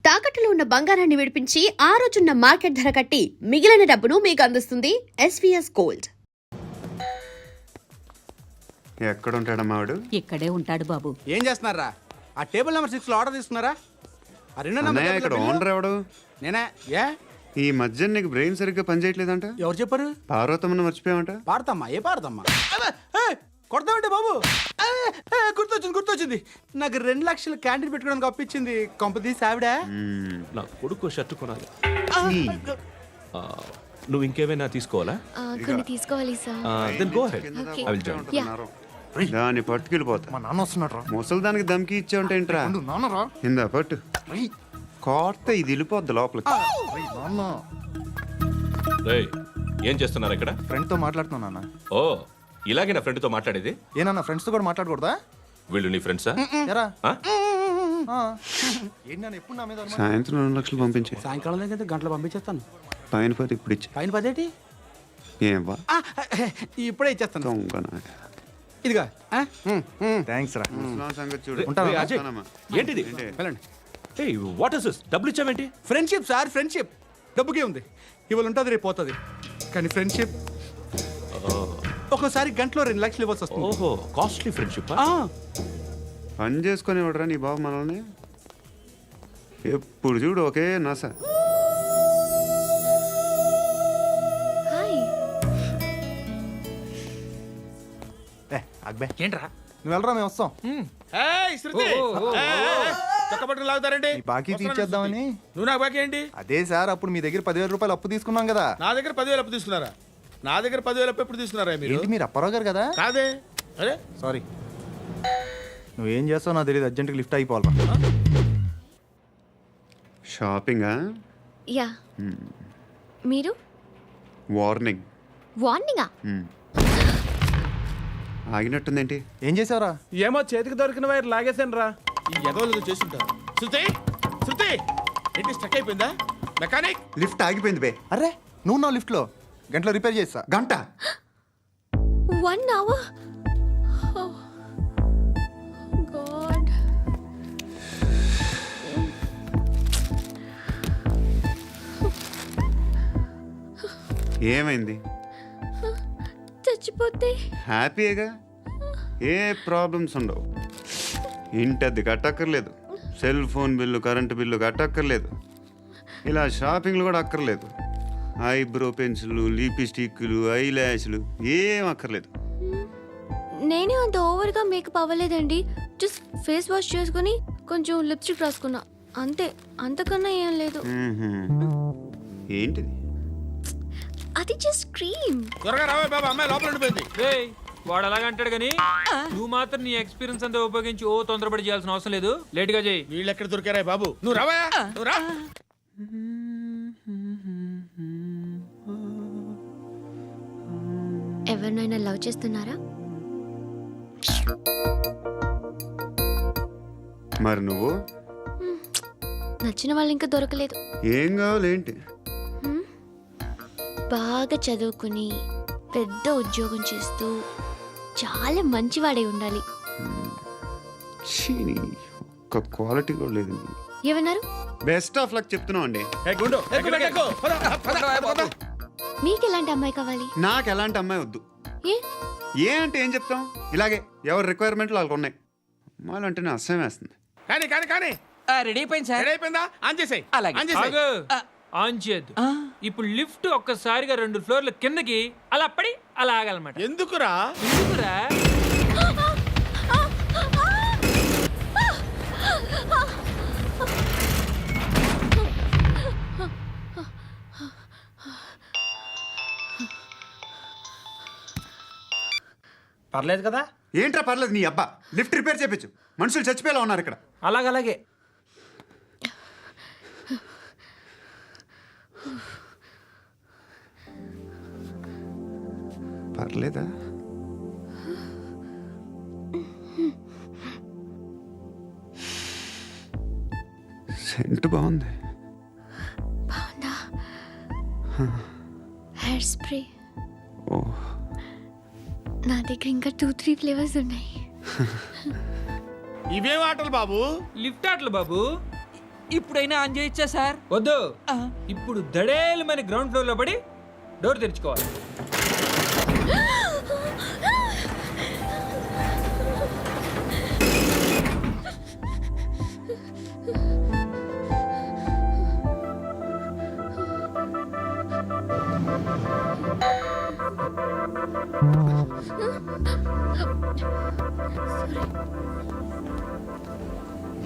తాకట్టులో ఉన్న బంగారాన్ని విడిపించి ఆ రోజున్న మార్కెట్ ధర కట్టి మిగిలిన డబ్బును మీకు అందిస్తుంది ఎస్వీఎస్ గోల్డ్. ఎక్కడ ఉంటాడమ్మా వాడు? ఇక్కడే ఉంటాడు బాబు. ఏం చేస్తున్నారా? ఆ టేబుల్ నెంబర్ 6 లో ఆర్డర్ తీసుకున్నారా? ఆ రెండో అన్నయ్య, ఇక్కడ ఓనర్ ఎవడు? నేనే. ఏ ఈ మధ్య నీకు బ్రెయిన్ సరిగ్గా పనిచేయట్లేదంట. ఎవరు చెప్పారు? పార్వతమ్మను మర్చిపోయామంట. పాడతామ్మా. ఏ పాడతామ్మా? కొడతామంటే బాబు. గుర్తొచ్చింది. నాకు 2 లక్షలు క్యాంటీన్ పెట్టుకోవడానికి అప్పించింది కొంపదీసి ఆవిడ. నా కొడుకు షర్ట్ కొనాలి. నువ్వు ఇంకేమైనా తీసుకోవాలా? కొన్ని తీసుకోవాలి sir. Then go ahead. Okay. I will join. దాన్ని పట్టుకెళ్ళిపోతా. మా నాన్న వస్తున్నాడు. ముసలి దానికి దమ్కి ఇచ్చావంటే ఏంట్రా? నాన్నరా ఇందా పట్టు. కోర్త ఇది వెళ్ళిపోద్ది లోపలికి. నాన్న రేయ్, ఏం చేస్తున్నారు ఇక్కడ? ఫ్రెండ్ తో మాట్లాడుతున్నా నాన్న. ఓ, ఇలాగే నా ఫ్రెండ్ తో మాట్లాడేది? ఏనన్నా ఫ్రెండ్స్ తో కూడా మాట్లాడకూడదా? వీళ్ళు నీ ఫ్రెండ్సా? ఎరా ఆ? ఏంటి నాన్న ఎప్పుడు నా మీద అనుమానం? సాయంత్రం 2 లక్షలు పంపించే. సాయంకాలం దగ్గర గంటలు పంపించేస్తాను. పైన పోతే ఇప్పుడు ఇచ్చే. పైన 10 ఏం వా ఇప్పుడే ఇచ్చేస్తాను. దొంగనా. ఇదిగా థ్యాంక్స్ రా. ముసలాం సంగతి చూడు. ఉంటాను. రేయ్, అజయ్, వస్తానమ్మా. ఏంటిది? వెళ్ళండి. ఏయ్, వాట్ ఇస్ దిస్? డబ్బులు ఇచ్చావేంటి? Friendship sir, friendship. డబ్బుకే ఉంది. ఇవాళ ఉంటుంది, రేపు పోతుంది. కానీ ఫ్రెండ్షిప్ ఒక్కోసారి గంటలో 2 లక్షలు ఇవ్వాల్సి వస్తుంది. ఓహో, కాస్ట్లీ ఫ్రెండ్షిప్. పని చేసుకొని ఇవ్వడరా నీ బాబు మనల్ని? ఎప్పుడు చూడు ఒకే నస. హాయ్. ఏ అక్బే ఏంట్రా? నువ్వు వెళ్ళరా, మేము వస్తాం. లాగుతారండి. ఈ బాకీ తీర్చేద్దామని. నువ్వు నాకు బాకీ ఏంటి? అదే సార్, అప్పుడు మీ దగ్గర 10,000 రూపాయలు అప్పు తీసుకున్నాం కదా. నా దగ్గర 10,000 అప్పు తీసుకున్నారా? నా దగ్గర 10,000 అప్పు ఎప్పుడు తీసుకున్నారా మీరు? ఏంటి మీరు అప్పారావు గారు కదా? కాదే. అరే సారీ. నువ్వేం చేస్తావు నాకు తెలియదు. అర్జెంట్గా లిఫ్ట్ అయిపోవాలి. షాపింగా? యా. మీరు వార్నింగ్. వార్నింగా? ఆగినట్టుందేంటి? ఏం చేసావురా? ఏమో చేతికి దొరికిన వైర్ లాగేసాను రా. ఈ ఎదవలు చేస్తుంటారు. శృతి ఏంటి స్టక్ అయిపోయిందా? మెకానిక్. లిఫ్ట్ ఆగిపోయింది బే. అరే నువ్వు నా లిఫ్ట్లో గంటలో రిపేర్ చేస్తా. గంట? 1 hour. Oh God. ఏమైంది? చచ్చిపోతే హ్యాపీగా, ఏ ప్రాబ్లమ్స్ ఉండవు. ఇంటద్ది కట్టక్కర్లేదు, cell phone bill, current bill కట్టక్కర్లేదు, ఇలా షాపింగ్లు కూడా అక్కర్లేదు. ఐబ్రో పెన్సిల్లు, లిప్స్టిక్లు, ఐ ల్యాష్లు ఏం అక్కర్లేదు. నేనే అంత ఓవర్గా మేకప్ అవ్వలేదండి. జస్ట్ ఫేస్ వాష్ చేసుకుని కొంచెం లిప్స్టిక్ రాసుకున్నా అంతే. అంతకన్నా ఏం లేదు. ఏంటిది? అది జస్ట్ క్రీమ్. త్వరగా రావే బాబా, అమ్మాయి లోపల ఉండిపోయింది. వాడు అలాగంటాడు కానీ నువ్వు మాత్రం నీ ఎక్స్పీరియన్స్ అంతా ఉపయోగించి తొందరపడి చేయాల్సిన అవసరం లేదు. లేట్ గా చేయి. వీళ్ళు ఎక్కడ దొరికారా బాబు? నువ్వు రావా, నువ్వు రా. ఎవరినైనా లవ్ చేస్తున్నారా? మరి నువ్వు? నచ్చిన వాళ్ళు ఇంకా దొరకలేదు. ఏం కావాలేంటి? బాగా చదువుకుని పెద్ద ఉద్యోగం చేస్తూ చాలా మంచివాడే ఉండాలి. ఒక్క క్వాలిటీ కూడా లేదు. ఏమన్నారు? బెస్ట్ ఆఫ్ లక్ చెప్తున్నావు అండి. మీకు ఎలాంటి అమ్మాయి కావాలి? నాకు ఎలాంటి అమ్మాయి వద్దు. ఏ అంటే ఏం చెప్తాం? ఇలాగే ఎవరి రిక్వైర్మెంట్లు వాళ్ళకు ఉన్నాయి. అమ్మాయిలు అంటేనే అసహ్యం వేస్తుంది. కానీ రెడీ అయిపోయింది సార్. రెడీ అయిపోయిందా? ఆన్ చేసేయ్. ఆన్ చేయద్దు. ఇప్పుడు లిఫ్ట్ ఒక్కసారిగా 2 ఫ్లోర్ల కిందకి అలా పడి అలా ఆగాలన్నమాట. ఎందుకురా? ఎందుకురా? పర్లేదు కదా? ఏంట్రా పర్లేదు నీ అబ్బా. లిఫ్ట్ రిపేర్ చేయించు. మనుషులు చచ్చిపోయేలా ఉన్నారు ఇక్కడ. అలాగే పర్లేదా? సెంట్ బాగుంది. బాగుందా? Hair spray. ఓ, నా దగ్గర ఇంకా 2-3 ఫ్లేవర్స్ ఉన్నాయి. ఇవేం ఆటలు బాబు? లిఫ్ట్ ఆటలు బాబు. ఇప్పుడైనా ఆన్ చేయొచ్చా సార్? వద్దు, ఇప్పుడు దడేలమైన గ్రౌండ్ ఫ్లోర్ లో పడి డోర్ తెరుచుకోవాలి.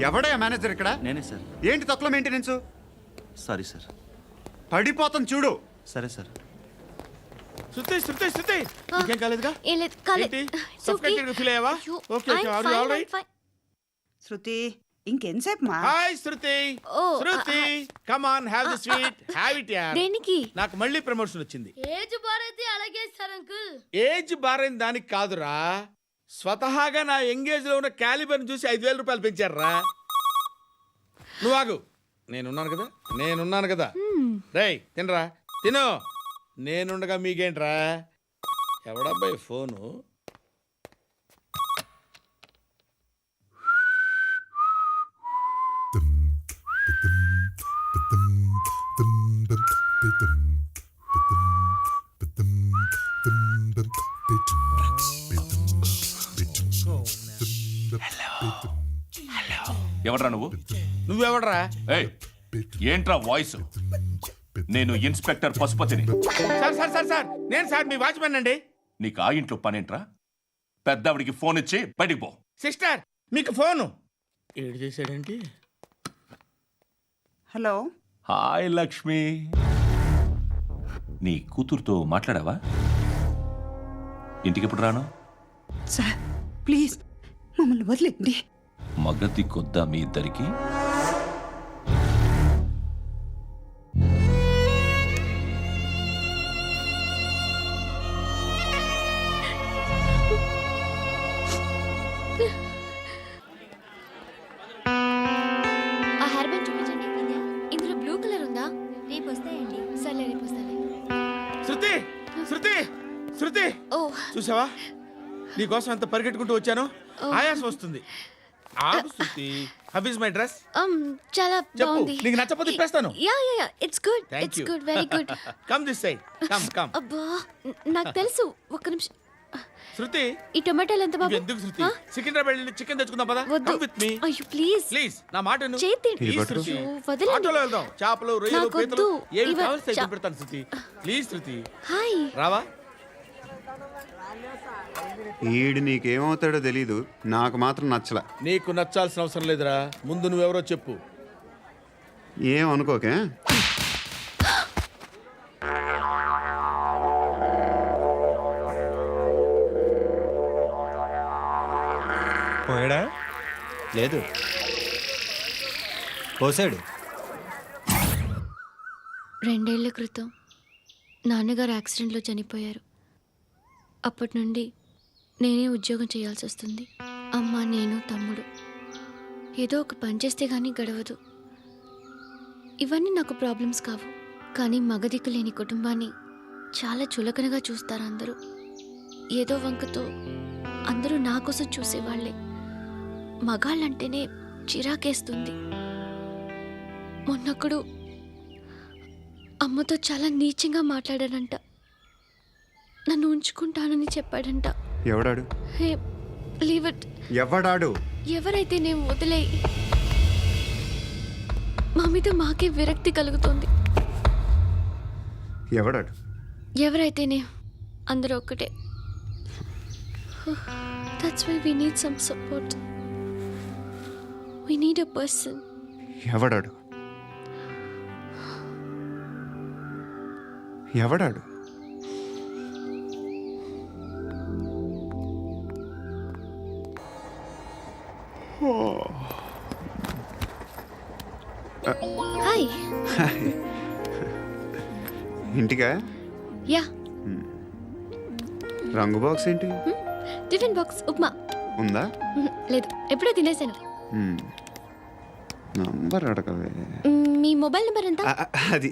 ఎవడయ్యా మేనేజర్ ఇక్కడ? నేనే సార్. ఏంటి తక్కువ మెయింటెనెన్స్? Sorry sir. పడిపోతాం చూడు. సరే సార్. శృతి శృతి శృతి ఇంకేం కాలేదుగా? ఏం లేదు, కాలేదు. ఏంటి? It's okay. Suffocated గా feel అయ్యావా? అయ్యో, Okay, okay. I'm Are you fine, all right? I'm fine. శృతి ఇంకెంతసేపు మా hi Shruti. Oh, Shruti come on have the sweet. Have it యార్. దేనికి? నాకు మళ్ళీ ప్రమోషన్ వచ్చింది. ఏజ్ బారైతే అలాగే సార్ అంకుల్. ఏజ్ బారైన దానికి కాదురా, స్వతహాగా నా ఎంగేజ్ లో ఉన్న క్యాలిబర్ చూసి 5,000 రూపాయలు పెంచారా. నువ్వు ఆగు, నేనున్నాను కదా. రేయ్ తినరా, తిను. నేనుండగా మీకేంట్రా? ఎవడబ్బాయి ఫోను? ఎవడ్రా నువ్వు? నువ్వెవడరా? ఏయ్, ఏంట్రా వాయిస్? నేను ఇన్స్పెక్టర్ పశుపతిని. సార్ సార్ సార్ సార్ నేను సార్ మీ వాచ్మెన్ అండి. నీకు ఆ ఇంట్లో పనేంట్రా? పెద్దవిడికి ఫోన్ ఇచ్చి బయటికి పో. సిస్టర్ మీకు ఫోను. ఏడు చేశాడేంటి? హలో హాయ్ లక్ష్మి, నీ కూతురుతో మాట్లాడావా? ఇంటికి ఎప్పుడు రాను? సార్ ప్లీజ్ మమ్మల్ని వదిలేండి. మగతి కొద్దా మీ ఇద్దరికి? ఆ హెయిర్ బ్యాండ్ చూపించండి. ఇందులో బ్లూ కలర్ ఉందా? రేపు వస్తాయండి. సర్లే, రేపు వస్తాలే. శృతి శృతి శృతి ఓ, చూసావా, నీకోసం ఎంత పరిగెట్టుకుంటూ వచ్చాను. ఆయాసం వస్తుంది. ఆగు Shruti. How is my dress? చాలా చెప్పు, బాగుంది. నీకు నచ్చకపోతే తిప్పేస్తాను. Yeah yeah yeah, it's good. Thank it's you. Good, very good. Come this side. Come come. అబ్బా, నాకు తెలుసు. ఒక్క నిమిషం. శృతి ఈ టొమాటోలు ఎంత బాబు? ఎందుకు శృతి? ఆ? సికింద్రాబాద్ వెళ్ళి చికెన్ తెచ్చుకుందాం పదా. వద్దు. కమ్ విత్ మీ అయ్యో ప్లీజ్. ప్లీజ్, నా మాట విను. చేతి Please, పట్టు. శృతి. అయ్యో, వదలండి. ఆటోలో వెళ్దాం. చేపలు, రొయ్యలు, నాకు పీతలు వద్దు. ఏమి ఇవ- కావాలి చా- పెడతాను శృతి. Please Shruti hi. రావా. ఈడు నీకేమవుతాడో తెలీదు, నాకు మాత్రం నచ్చలా. నీకు నచ్చాల్సిన అవసరం లేదురా, ముందు నువ్వెవరో చెప్పు. ఏం అనుకోకే. పోయాడా? లేదు, పోసాడు. 2 ఏళ్ల క్రితం నాన్నగారు యాక్సిడెంట్లో చనిపోయారు. అప్పటి నుండి నేనే ఉద్యోగం చేయాల్సి వస్తుంది. అమ్మ, నేను, తమ్ముడు ఏదో ఒక పని చేస్తే కానీ గడవదు. ఇవన్నీ నాకు ప్రాబ్లమ్స్ కావు, కానీ మగదిక్కు లేని కుటుంబాన్ని చాలా చులకనగా చూస్తారు అందరూ. ఏదో వంకతో అందరూ నా కోసం చూసేవాళ్లే. మగాళ్ళంటేనే చిరాకేస్తుంది. మొన్నొక్కడు అమ్మతో చాలా నీచంగా మాట్లాడాడంట. నన్ను ఉంచుకుంటానని చెప్పాడంట. ఎవడాడు? హే, లీవ్ ఇట్. ఎవడాడు? ఎవరైతే నేను వదిలే. మా మీద మాకే విరక్తి కలుగుతుంది. ఎవడాడు? ఎవరైతేనే అందరూ ఒక్కటే. That's why we need some support. We need a person. ఎవడాడు? ఎవడాడు? హాయ్. ఇంటికా? యా, రంగు బాక్స్ ఏంటి? Tiffin box upma. ఉందా? లేదు, ఎప్పుడో తినేసాను. నంబర్ అడగవే. మీ మొబైల్ నెంబర్ ఎంత? అది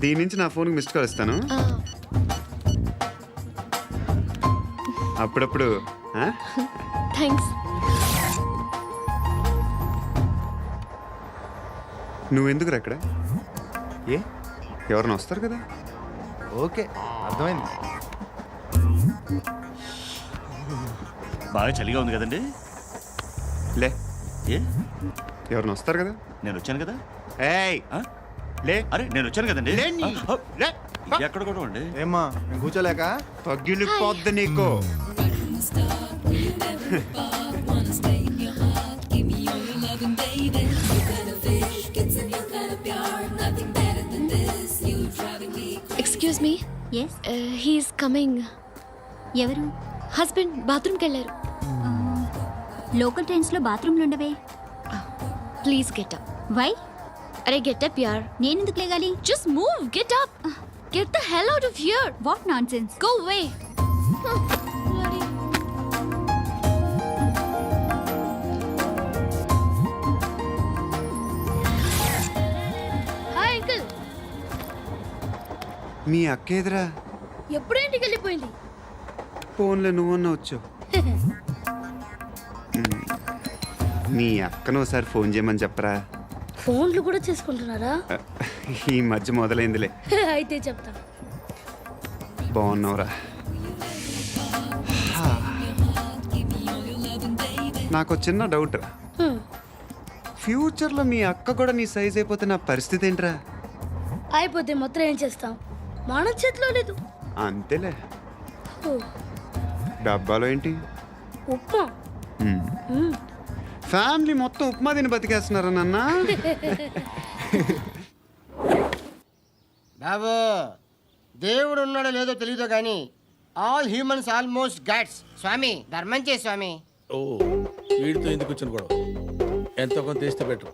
దీని నుంచి నా ఫోన్కి మిస్డ్ కాల్ ఇస్తాను. అప్పుడప్పుడు. థ్యాంక్స్. నువ్వెందుకురా ఇక్కడ? ఏ ఎవరైనా వస్తారు కదా. ఓకే అర్థమైంది. బాగా చలిగా ఉంది కదండి. లే, ఏ ఎవరైనా వస్తారు కదా. నేను వచ్చాను కదా. ఏయ్ ఆ? లే, అరే నేను వచ్చాను కదండి. లే నీ. ఆ, లే, ఇది ఎక్కడ కూడా అండి. ఏమ్మా నేను కూర్చోలేక? పగిలిపోద్ది నీకు. Excuse me. Yes he's coming. ఎవరు? హస్బెండ్ బాత్రూమ్కి వెళ్ళారు. లోకల్ ట్రైన్స్లో బాత్రూమ్లు ఉండవే. Please get up. వై? అరే గెట్ అప్ యార్. నేనెందుకు లేగాలి? Just move. Get up. Get the hell out of here. What nonsense. Go away. Hi uncle. మీ అక్క ఎదురా? ఎప్పుడు ఇంటికి వెళ్ళిపోయింది? ఫోన్లో నువ్వన్నా వచ్చావు. మీ అక్కను ఒకసారి ఫోన్ చేయమని చెప్పరా. ఫోన్లు కూడా చేసుకుంటున్నారా? ఈ మధ్య మొదలైందిలే. అయితే చెప్తా. బాగున్నావురా? నాకు చిన్న డౌట్ రా. ఫ్యూచర్లో మీ అక్క కూడా నీ సైజ్ అయిపోతే నా పరిస్థితి ఏంట్రా? అయిపోతే మొత్తం ఏం చేస్తాం? మన చేతిలో లేదు. అంతేలే. ఓ, డబ్బాలో ఏంటి? ఉప్మా. ఫ్యామిలీ మొత్తం ఉప్మా తిని బతికేస్తున్నారా నాన్న? బాబు దేవుడు ఉన్నాడో లేదో తెలియదు కానీ ఆల్ హ్యూమన్స్ ఆల్మోస్ట్ గాడ్స్. స్వామి ధర్మం చే స్వామి. ఓ, వీడితో ఎందుకు వచ్చిన గొడవ? ఎంతో కొంత తీస్తే బెటర్.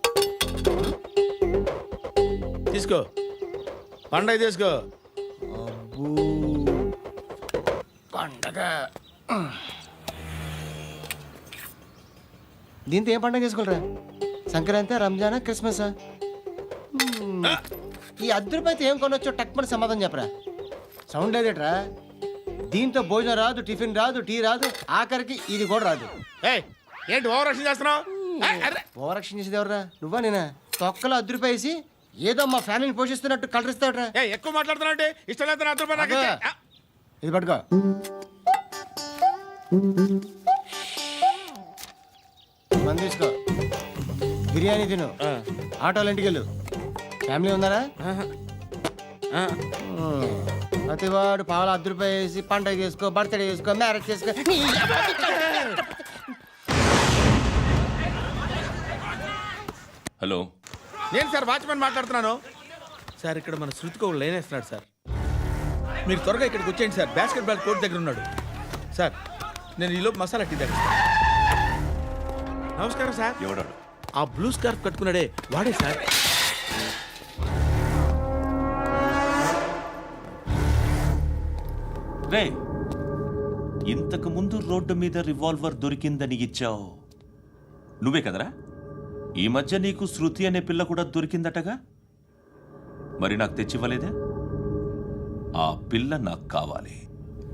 తీసుకో, పండగ తీసుకో. పండగ దీంతో ఏం పండగ చేసుకోలేరా? సంక్రాంతి, రంజానా, క్రిస్మసా? ఈ ₹10 ఏం కొనొచ్చో టక్మని సమాధానం చెప్పరా. సౌండ్ లేదేట్రా? దీంతో భోజనం రాదు, టిఫిన్ రాదు, టీ రాదు, ఆఖరికి ఇది కూడా రాదు. ఏయ్, ఏంటి ఓవర్ యాక్షన్ చేస్తున్నావు? ఓవరాక్షన్ చేసేది ఎవరా? నువ్వా నేనా? తొక్కలో ₹10 వేసి ఏదో మా ఫ్యామిలీని పోషిస్తున్నట్టు కలరిస్తాడరా. ఎక్కువ మాట్లాడుతున్నావు. ఇష్టం లేదు నా రూపాయలు నాకు ఇచ్చే. ఆ, ఇది పట్టుకో. మంది తీసుకో, బిర్యానీ తిను, ఆటోలు ఇంటికి వెళ్ళు. ఫ్యామిలీ ఉన్నారా? ప్రతివాడు పావులు ₹10 వేసి పండగ చేసుకో, బర్త్డే చేసుకో, మ్యారేజ్ చేసుకో. హలో, నేను సార్ వాచ్మెన్ మాట్లాడుతున్నాను. సార్ ఇక్కడ మన శృతికి ఒక లైన్ వేస్తున్నాడు సార్. మీరు త్వరగా ఇక్కడికి వచ్చేయండి సార్. బాస్కెట్ బాల్ కోర్ట్ దగ్గర ఉన్నాడు సార్. నేను ఈలోపు మసాలా టీ దగ్గర. నమస్కారం సార్. ఎవడాడు? ఆ బ్లూ స్కార్ఫ్ కట్టుకున్నాడే వాడే సార్. రే, ఇంతకు ముందు రోడ్డు మీద రివాల్వర్ దొరికిందని ఇచ్చావు నువ్వే కదరా? ఈ మధ్య నీకు శృతి అనే పిల్ల కూడా దొరికిందటగా? మరి నాకు తెచ్చివ్వలేదే? ఆ పిల్ల నాకు కావాలి.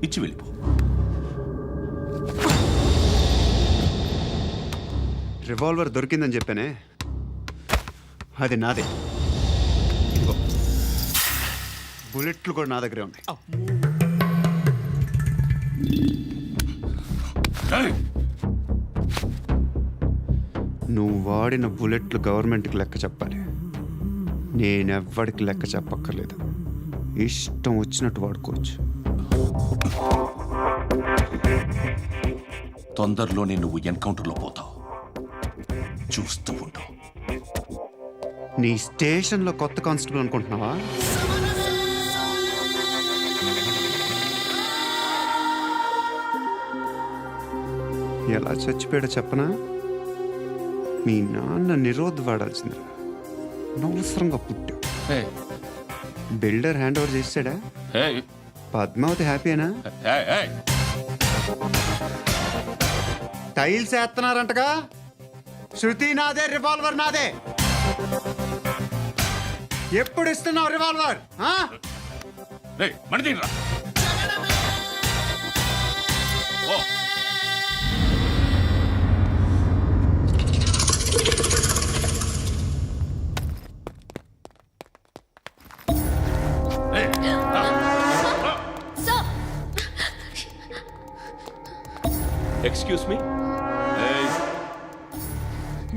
ఇచ్చి వెళ్ళిపో. రివాల్వర్ దొరికిందని చెప్పానే, అది నాదే. ఇదిగో, బుల్లెట్లు కూడా నా దగ్గరే ఉన్నాయి. నువ్వు వాడిన బుల్లెట్లు గవర్నమెంట్కి లెక్క చెప్పాలి. నేనెవ్వడికి లెక్క చెప్పక్కర్లేదు. ఇష్టం వచ్చినట్టు వాడుకోవచ్చు. తొందరలోనే నువ్వు ఎన్కౌంటర్లో పోతావు. చూస్తూ ఉంటావు. నీ స్టేషన్లో కొత్త కానిస్టేబుల్ అనుకుంటున్నావా? ఎలా చచ్చిపోయాడో చెప్పనా? మీ నాన్న నిరోధ్ వాడాల్సిందిరా. అనవసరంగా పుట్టావు. బిల్డర్ హ్యాండ్ ఓవర్ చేసాడా? పద్మావతి హ్యాపీనా? టైల్స్ వేస్తున్నారంటగా. శృతి నాదే, రివాల్వర్ నాదే. ఎప్పుడు ఇస్తున్నావు రివాల్వర్? ఎక్స్క్యూజ్ మీ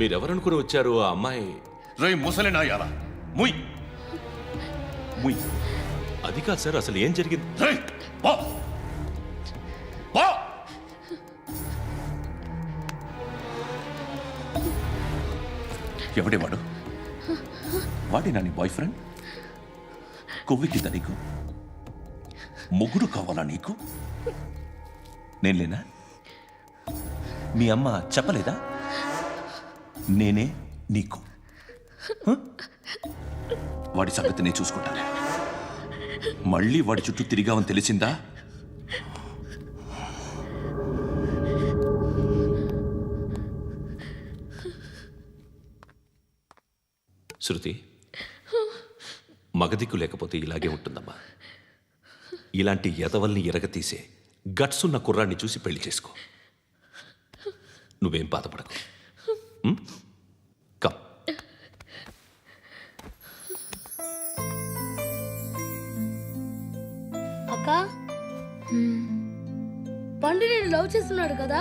మీరెవరనుకుని వచ్చారు ఆ అమ్మాయి? రే ముసలి నాయాల ముయ్ ముయ్ అది కాదు సార్, అసలు ఏం జరిగింది? రే బా బా ఎవడే వాడు? వాడేనా నీ బాయ్ ఫ్రెండ్? కొవ్వికిద్దా నీకు? మొగుడు కావాలా నీకు? నేను లేనా? మీ అమ్మ చెప్పలేదా నేనే నీకు? హ? వాడి సంగతి నేను చూసుకుంటాను. మళ్ళీ వాడి చుట్టూ తిరిగావని తెలిసిందా? శృతి, మగదిక్కు లేకపోతే ఇలాగే ఉంటుందమ్మా. ఇలాంటి ఎదవల్ని ఎరగతీసే గట్స్ ఉన్న కుర్రాన్ని చూసి పెళ్లి చేసుకో. నువ్వేం బాధపడకు. కమ్. అక్క పండు నేను లవ్ చేస్తున్నాడు కదా?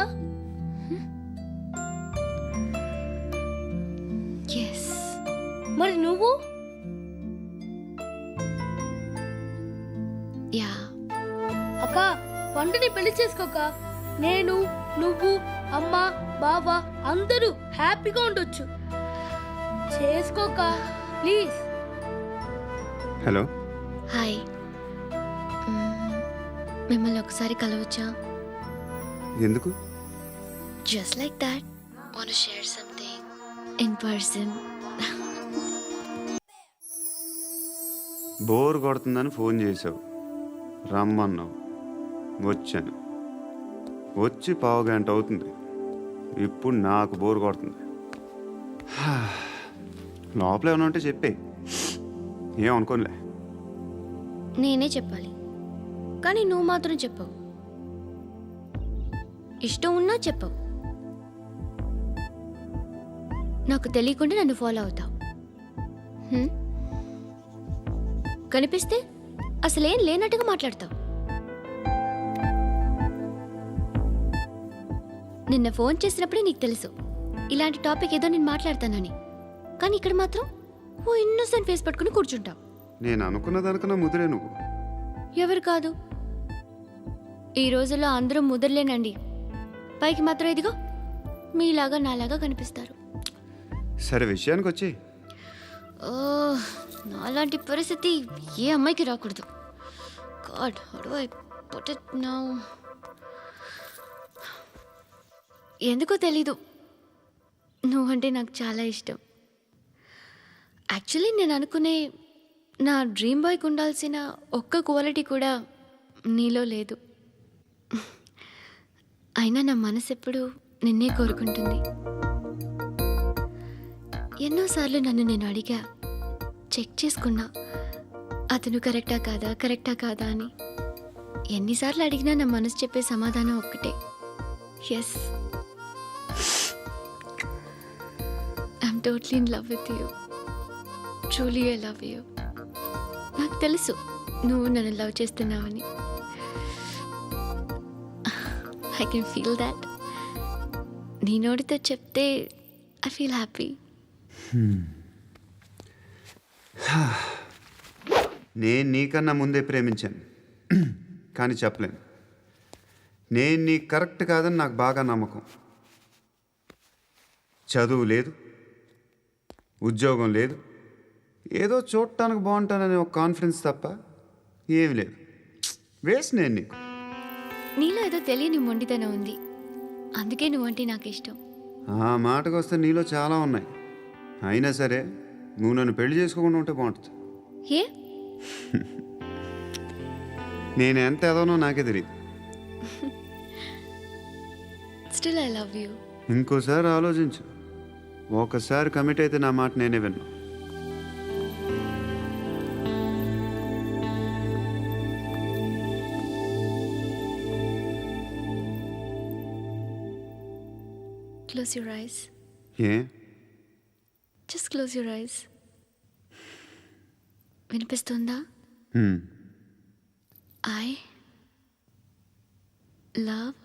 ఎస్. మరి నువ్వు? యా. అక్క పండుని పెళ్లి చేసుకోక నేను, నువ్వు, అమ్మ, బావ అందరూ హ్యాపీగా ఉండొచ్చు. చేసుకోక ప్లీజ్. Hello, hi. మిమ్మల్ని ఒకసారి కలవచ్చా? ఎందుకు? Just like that. Want to share something in person. Bore కొడుతుందని ఫోన్ చేసావు, రమ్మన్నావు, వచ్చాను. వచ్చి పావు గంట అవుతుంది. ఇప్పుడు నాకు బోర్ కొడుతుంది. లోపల ఏమైనా ఉంటే చెప్పే, ఏమనుకోనిలే. నేనే చెప్పాలి, కానీ నువ్వు మాత్రం చెప్పవు. ఇష్టం ఉన్నా చెప్పవు. నాకు తెలియకుండా నన్ను ఫాలో అవుతావు. కనిపిస్తే అసలేం లేనట్టుగా మాట్లాడతావు. నిన్న ఫోన్ చేసినప్పుడే నీకు తెలుసు ఇలాంటి టాపిక్ ఏదో నేను మాట్లాడతానని. కానీ ఇక్కడ మాత్రం ఓ ఇన్నోసెంట్ ఫేస్ పట్టుకుని కూర్చుంటావు. నేను అనుకున్న దానికన్నా ముదిరే నువ్వు. ఎవరు కాదు, ఈ రోజుల్లో అందరూ ముదరలేనండి. పైకి మాత్రం ఇదిగో మీలాగా నాలాగా కనిపిస్తారు. సరే, విషయానికి వచ్చి ఓ, నాలాంటి పరిస్థితి ఏ అమ్మాయికి రాకూడదు. God, how do I put it now? ఎందుకో తెలీదు, నువ్వంటే నాకు చాలా ఇష్టం. యాక్చువల్లీ నేను అనుకునే నా డ్రీమ్ బాయ్కి ఉండాల్సిన ఒక్క క్వాలిటీ కూడా నీలో లేదు. అయినా నా మనసు ఎప్పుడు నిన్నే కోరుకుంటుంది. ఎన్నోసార్లు నన్ను నేను అడిగా, చెక్ చేసుకున్నా అతను కరెక్టా కాదా అని. ఎన్నిసార్లు అడిగినా నా మనసు చెప్పే సమాధానం ఒక్కటే, yes, I'm totally in love with you. Truly I love you. నాకు తెలుసు నువ్వు నన్ను లవ్ చేస్తున్నావని. I can feel that. నీ నోటితో చెప్తే ఐ ఫీల్ హ్యాపీ. నేను నీకన్నా ముందే ప్రేమించాను, కానీ చెప్పలేను. నేను నీకు కరెక్ట్ కాదని నాకు బాగా నమ్మకం. చదువు లేదు, ఉద్యోగం లేదు, ఏదో చూడటానికి బాగుంటాననే ఒక కాన్ఫిడెన్స్ తప్ప ఏమి లేదు. వేస్ట్ నేను నీకు. నీలో ఏదో తెలియని మొండితనం ఉంది, అందుకే నువ్వంటే నాకు ఇష్టం. ఆ మాటకు వస్తే నీలో చాలా ఉన్నాయి. అయినా సరే నువ్వు నన్ను పెళ్లి చేసుకోకుండా ఉంటే బాగుంటుంది. ఏ? నేను ఎంత ఎదవనో నాకే తెలియదు. Still I love you. ఇంకోసారి ఆలోచించు. ఒకసారి కమిట్ అయితే నా మాట నేనే విన్నా. Close your eyes. A? Just close your eyes. వినిపిస్తుందా? I love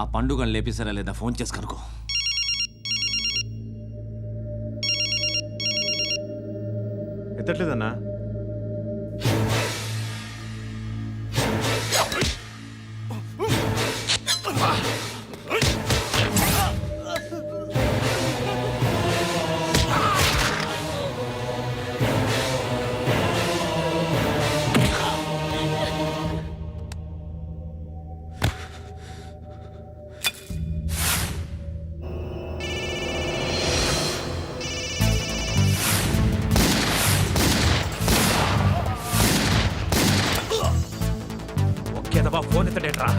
ఆ పండుగను లేపేసారా లేదా ఫోన్ చేసి కనుకో. ఎత్తట్లేదన్నా. ఫోన్ ఎత్తడేట్రా.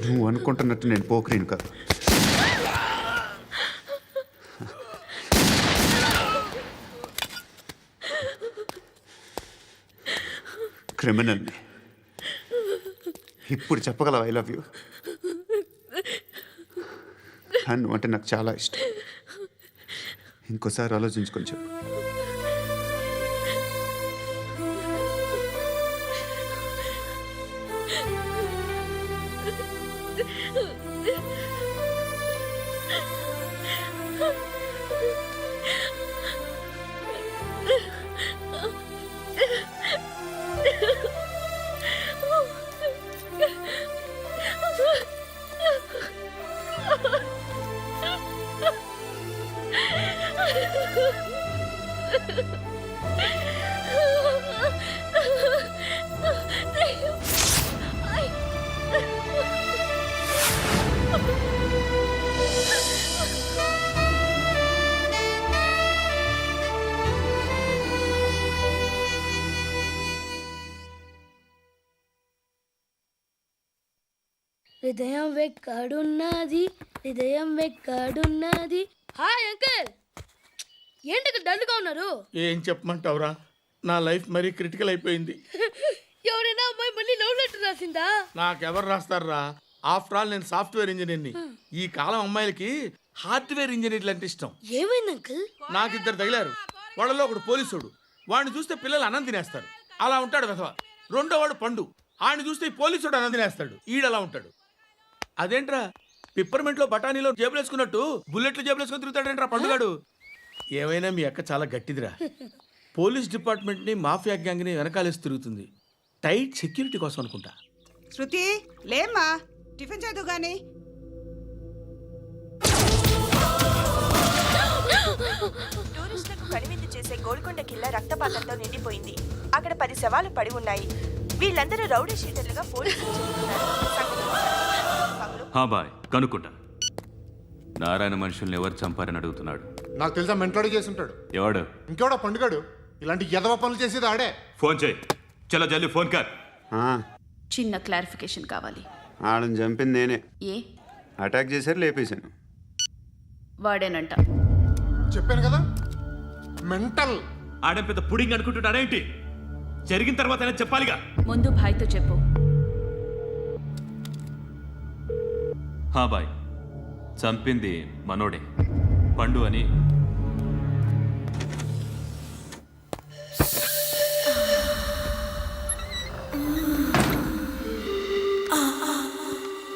నువ్వు అనుకుంటున్నట్టు నేను పోకరీను కదా. క్రిమినల్ని. ఇప్పుడు చెప్పగలవు ఐ లవ్ యూ. నువ్వు అంటే నాకు చాలా ఇష్టం. ఇంకోసారి ఆలోచించుకొని చెప్పు. హృదయం వెక్కడున్నది, హృదయం వెక్కడున్నది. హాయ్ అంకుల్, ఏంటి డల్గా ఉన్నారు? ఏం చెప్పమంటావురా, నా లైఫ్ మరీ క్రిటికల్ అయిపోయింది. ఎవరైనా అమ్మాయి మళ్ళీ లవ్ లెటర్ రాసిందా? నాకెవరు రాస్తారా? ఆఫ్టర్ ఆల్ నేను సాఫ్ట్వేర్ ఇంజనీర్ని. ఈ కాలం అమ్మాయిలకి హార్డ్వేర్ ఇంజనీర్లు అంటే ఇష్టం. ఏమైంది అంకుల్? నాకు ఇద్దరు తగిలారు. వాళ్ళలో ఒకడు పోలీసుడు, వాడిని చూస్తే పిల్లలు అన్నం తినేస్తారు, అలా ఉంటాడు వెధవ. రెండో వాడు పండు, ఆడిని చూస్తే ఈ పోలీసుడు అన్నం తినేస్తాడు, ఈడలా ఉంటాడు. అదేంట్రా పిప్పర్మెంట్లో బఠానీలో జేబులు వేసుకున్నట్టు బుల్లెట్లు జేబులు వేసుకుని తిరుగుతాడేంట్రా పండుగాడు? ఏమైనా మీ అక్క చాలా గట్టిదిరా. పోలీస్ డిపార్ట్మెంట్ని మాఫియా గ్యాంగ్ని వెనకాలేసి తిరుగుతుంది. టైట్ సెక్యూరిటీ కోసం అనుకుంటా. శృతి లేమ్మా, టిఫిన్ చేద్దు గాని. టూరిస్టులకు కనువిందు చేసే గోల్కొండ కిల్లా రక్తపాతంతో నిండిపోయింది. అక్కడ 10 శవాలు పడి ఉన్నాయి. వీళ్ళందరూ రౌడీ షీటర్లుగా పోలీసులు చెబుతున్నారు. బాయ్ కనుక్కుంటా. నారాయణ మనుషుల్ని ఎవరు చంపారని అడుగుతున్నాడు. నాకు తెలుసా మెంటలాడి చేసి ఉంటాడు. ఎవడు? ఇంకెవడో పండుగాడు. ఇలాంటి ఎదవ పనులు చేసేది ఆడే. ఫోన్ చేయి. చలో జల్దీ ఫోన్ కర్. చిన్న క్లారిఫికేషన్ కావాలి. ఆడని చంపింది నేనే. ఏ? అటాక్ చేశారు, లేపేశాను. వాడేనంట. చెప్పాను కదా మెంటల్. ఆడే పెద్ద పుడింగ్ అనుకుంటున్నాడేంటి? జరిగిన తర్వాత చెప్పాలిగా. ముందు భాయ్తో చెప్పు. బాయ్ చంపింది మనోడే, పండు అని.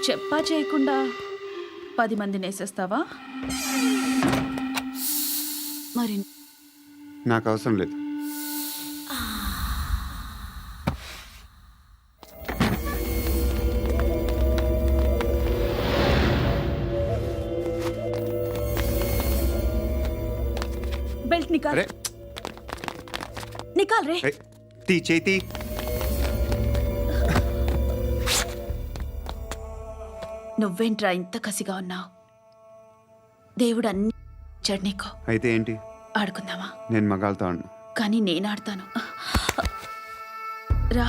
చెప్పా చేయకుండా 10 మందిని వేసేస్తావా? మరి నాకు అవసరం లేదు. బెల్ట్ నికాల్. అరే నికాల్ రే. తీ చేతి. నువ్వేంట్రా ఇంత కసిగా ఉన్నావు? దేవుడు అన్ని ఇచ్చాడు నీకు. అయితే ఏంటి? ఆడుకుందామా? నేను మగాళ్ళతో ఆడను. కానీ నేను ఆడతాను. రా.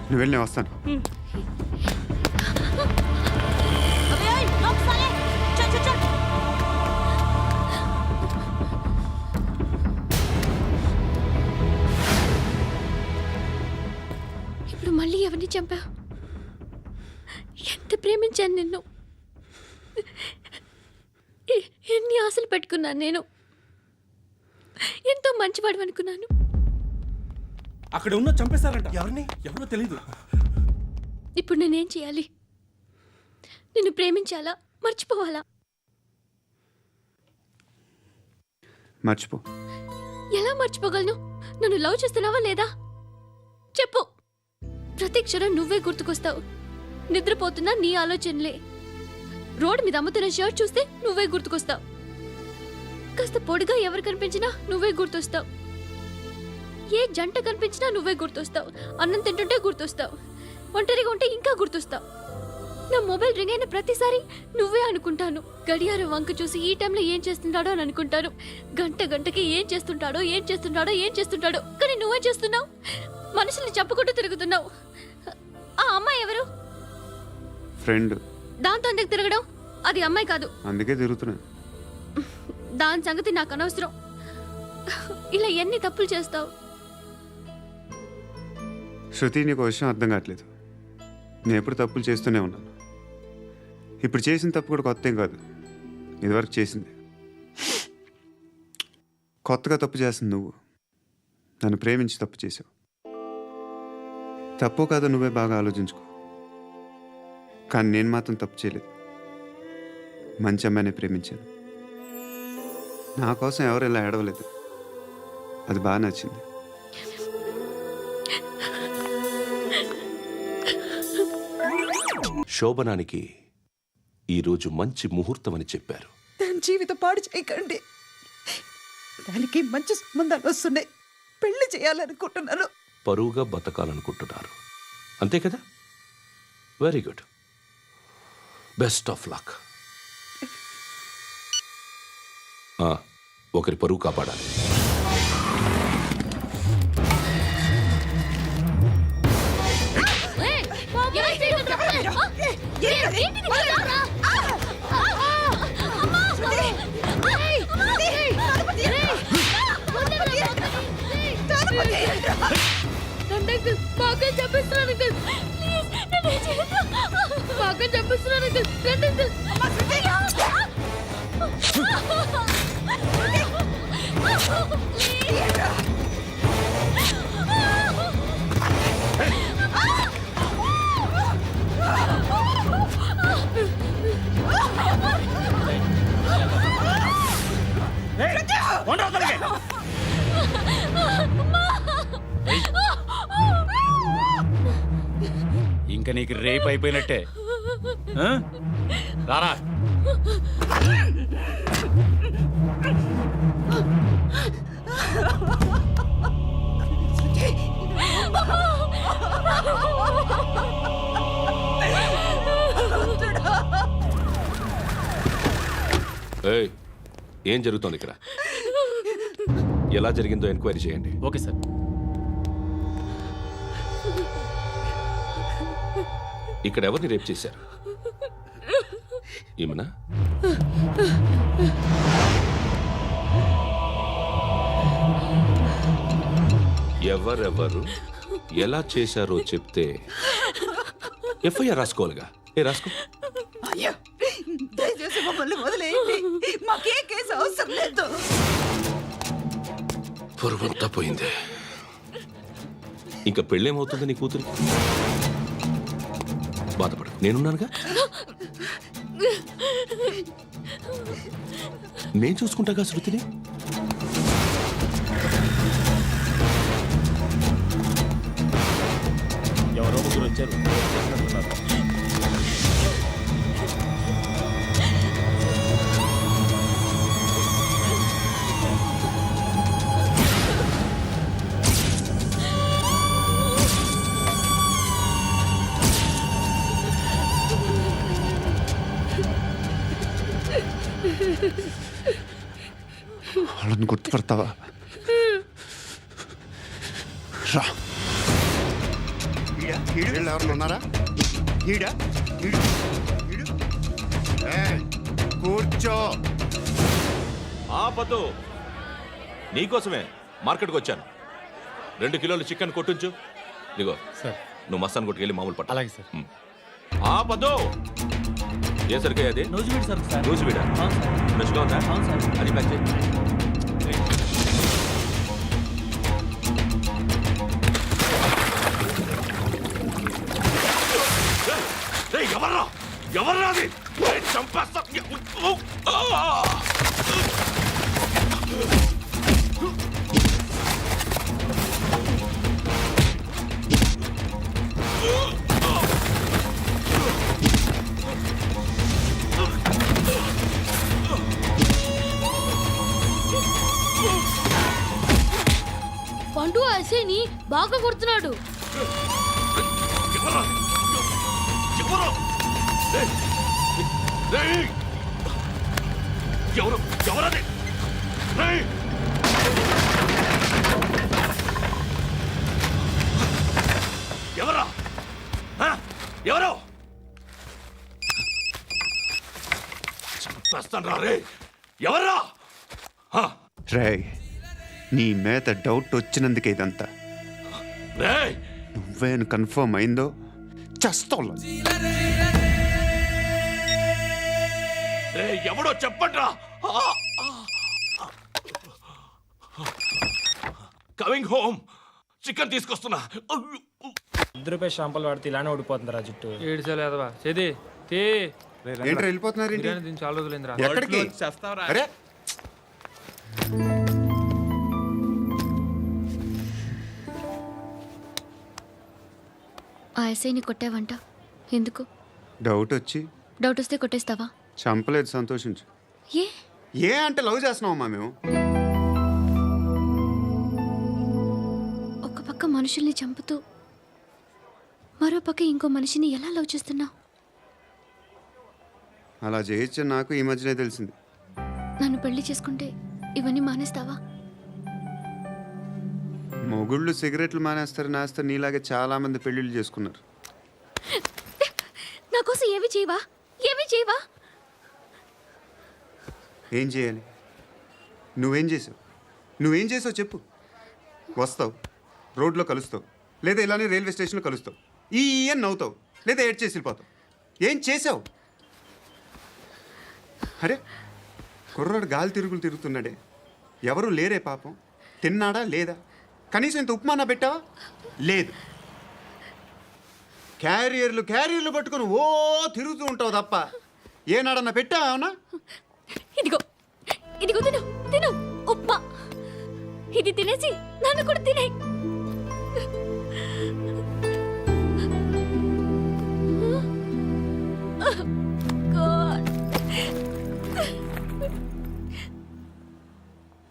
నువ్వు వెళ్ళి నేను వస్తాను. ఇప్పుడు మళ్ళీ ఎవరిని చంపా? ఎంత ప్రేమించాను నిన్ను, ఎన్ని ఆశలు పెట్టుకున్నాను నేను. ఎంతో మంచివాడు అనుకున్నాను. అక్కడ ఉన్న చంపేశారంట. ఎవరిని? ఎవరో తెలీదు. ఇప్పుడు నేనేం చేయాలి? నిన్ను ప్రేమించాలా, మర్చిపోవాలా? మర్చిపో. ఎలా మర్చిపోగలను? నన్ను లవ్ చేస్తున్నావా లేదా చెప్పు. ప్రతి క్షణం నువ్వే గుర్తుకొస్తావు. నిద్రపోతున్నా నీ ఆలోచనలే. రోడ్ మీద అమ్ముతున్న షర్ట్ చూస్తే నువ్వే గుర్తుకొస్తావు. కాస్త పొడిగా ఎవరు కనిపించినా నువ్వే గుర్తొస్తావు. ఏ జంట కనిపించినా నువ్వే గుర్తొస్తావు. అన్నం తింటుంటే గుర్తొస్తావు. ఒంటరిగా ఉంటే ఇంకా గుర్తొస్తావు. నా మొబైల్ రింగ్ అయిన ప్రతిసారి నువ్వే అనుకుంటాను. గడియారం వంక చూసి ఈ టైంలో ఏం చేస్తుంటాడో అని అనుకుంటాను. గంటకి ఏం చేస్తుంటాడో కానీ నువ్వే చేస్తున్నావు. మనుషుల్ని చంపుకుంటూ తిరుగుతున్నావు. ఆ అమ్మాయి ఎవరు? ఫ్రెండ్. దాంతో ఎందుకు తిరగడం? అది అమ్మాయి కాదు. అందుకే తిరుగుతున్నా. దాని సంగతి నాకు అనవసరం. ఇలా ఎన్ని తప్పులు చేస్తావు? శృతి, నీకు విషయం అర్థం కావట్లేదు. నేను ఎప్పుడు తప్పులు చేస్తూనే ఉన్నాను. ఇప్పుడు చేసిన తప్పు కూడా కొత్త ఏం కాదు, ఇదివరకు చేసింది. కొత్తగా తప్పు చేస్తుంది నువ్వు. నన్ను ప్రేమించి తప్పు చేసావు. తప్పు కాదో నువ్వే బాగా ఆలోచించుకో. కానీ నేను మాత్రం తప్పు చేయలేదు. మంచి అమ్మాయిని ప్రేమించాను. నా కోసం ఎవరు ఇలా ఏడవలేదు. అది బాగా నచ్చింది. శోభనానికి ఈరోజు మంచి ముహూర్తం అని చెప్పారు. దాని జీవితం పాడు చేయకండి. దానికి మంచి సంబంధాలు వస్తున్నాయి. పెళ్లి చేయాలనుకుంటున్నాను. పరువుగా బతకాలనుకుంటున్నారు అంతే కదా? Very good. Best of luck. ఒకరి పరువు కాపాడాలి. ఇంకా నీకు రేప్ అయిపోయినట్టే. రారా. ఏయ్, ఏం జరుగుతోంది ఇక్కడ? ఎలా జరిగిందో ఎంక్వైరీ చేయండి. Okay sir. ఇక్కడ ఎవరిని రేప్ చేశారు? ఏమన్నా? ఎవరెవరు ఎలా చేశారో చెప్తే ఎఫ్ఐఆర్ రాసుకోవాలిగా. రాసుకో. దయచేసి మమ్మల్ని వదిలేయండి. మాకే కేసు అవసరం లేదు. పొరువంతా పోయింది. ఇంకా పెళ్ళేమవుతుంది నీ కూతురు? బాధపడు, నేనున్నానుగా. నేను చూసుకుంటాగా శృతిని. ఎవరో ముగ్గురు వచ్చారు. వాళ్ళని గుర్తుపడతావా? రా. ఎవరు ఉన్నారా? కూర్చో. ఆపదు. నీకోసమే మార్కెట్కి వచ్చాను. 2 కిలోలు చికెన్ కొట్టుంచు. ఇదిగో సార్. నువ్వు మస్తాన్ కొట్టుకెళ్ళి మామూలు పట్టు. అలాగే సార్. ఆపదు. ఏ సరిగ్గా అది? నూజివీడు సార్. నూజివీడా? ఫ్రెష్గా ఉందా? అది ప్యాక్ చేయి. ఎవర్రా అది? చంపేస్తా. ఎస్ఐని బాగా కొడుతున్నాడు. ఎవరది? ఎవరా? ఎవరు? చంపేస్తాను రా రే. ఎవరా? రేయ్, నీ మీద డౌట్ వచ్చినందుకే ఇదంతా. రేయ్, నువ్వేను కన్ఫర్మ్ అయిందో చస్తావు. రేయ్, ఎవడో చెప్పండ్రా. Coming home. చికెన్ తీసుకొస్తున్నా. రూపాయి షాంపూలు వాడితే ఇలానే ఓడిపోతుంది రా జుట్టు. ఏడు లేదవా చేది తే ఏంట్రా వెళ్ళిపోతున్నారు? దీన్ని చాలా రోజులైందిరా. ఎక్కడికి? అరే ఆ ఎస్ఐని కొట్టావంట, ఎందుకు? డౌట్ వచ్చి. డౌట్ వస్తే కొట్టేస్తావా? చంపలేదు, సంతోషించు. ఏ ఏ అంటే లవ్ చేస్తున్నావమ్మా మేము. ఒక పక్క మనుషుల్ని చంపుతూ మరో పక్క ఇంకో మనిషిని ఎలా లవ్ చేస్తున్నావు? అలా చేయొచ్చు నాకు ఈ మధ్యనే తెలిసింది. నన్ను పెళ్లి చేసుకుంటే ఇవన్నీ మానేస్తావా? మొగుళ్ళు సిగరెట్లు మానేస్తారు, నేస్తారు. నీలాగే చాలా మంది పెళ్ళిళ్ళు చేసుకున్నారు. నా కోసం ఏమి చేయవా? ఏమి చేయవా? ఏం చేయాలి? నువ్వేం చేసావు? నువ్వేం చేసావు చెప్పు. వస్తావు, రోడ్లో కలుస్తావు, లేదా ఇలానే రైల్వే స్టేషన్లో కలుస్తావు, ఈ అని నవ్వుతావు, లేదా ఏడ్ చేసి వెళ్ళిపోతావు. ఏం చేసావు? అరే కుర్రాడు గాలి తిరుగులు తిరుగుతున్నాడే, ఎవరు లేరే పాపం. తిన్నాడా లేదా? కనీసం ఇంత ఉప్మానా పెట్టావా? లేదు. క్యారియర్లు పట్టుకొని ఓ తిరుగుతూ ఉంటావు తప్ప ఏనాడన్నా పెట్టావా? అవునా? ఇదిగో ఇదిగో తిను తిను ఉప్మా. ఇది తినేసి నన్ను కూడా తినే.